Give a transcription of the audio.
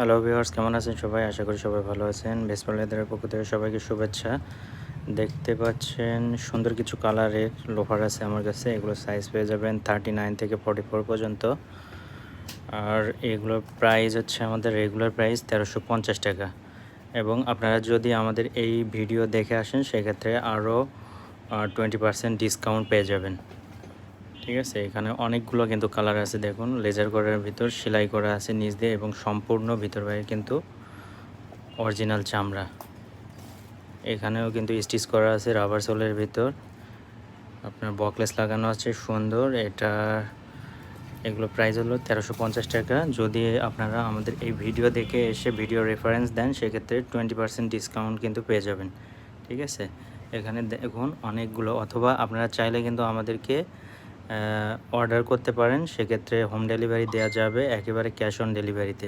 Hello viewers, কেমন আছেন সবাই? আশা করি সবাই ভালো আছেন। ভেসপাল লেদারের পক্ষ থেকে সবাইকে শুভেচ্ছা। দেখতে পাচ্ছেন সুন্দর কিছু কালারের লোফার আছে আমার কাছে। এগুলো সাইজ পেয়ে যাবেন 39 থেকে 44 পর্যন্ত। আর এগুলোর প্রাইস হচ্ছে আমাদের রেগুলার প্রাইস ১৩৫০ টাকা। এবং আপনারা যদি আমাদের এই ভিডিও দেখে আসেন সেক্ষেত্রে আরও 20% ডিসকাউন্ট পেয়ে যাবেন। ঠিক আছে, এখানে অনেকগুলো কিন্তু কালার আছে। দেখুন, লেজার করার ভিতর সেলাই করা আছে নিচ দিয়ে এবং সম্পূর্ণ ভিতর বাইরে কিন্তু অরিজিনাল চামড়া। এখানেও কিন্তু স্টিচ করা আছে রাবার সোলের ভিতর। আপনার বকলেস লাগানো আছে সুন্দর। এগুলো প্রাইস হলো ১৩৫০ টাকা। যদি আপনারা আমাদের এই ভিডিও দেখে এসে ভিডিও রেফারেন্স দেন সেক্ষেত্রে 20% ডিসকাউন্ট কিন্তু পেয়ে যাবেন। ঠিক আছে, এখানে দেখুন অনেকগুলো, অথবা আপনারা চাইলে কিন্তু আমাদেরকে অর্ডার করতে পারেন। সেক্ষেত্রে হোম ডেলিভারি দেওয়া যাবে, একেবারে ক্যাশ অন ডেলিভারিতে।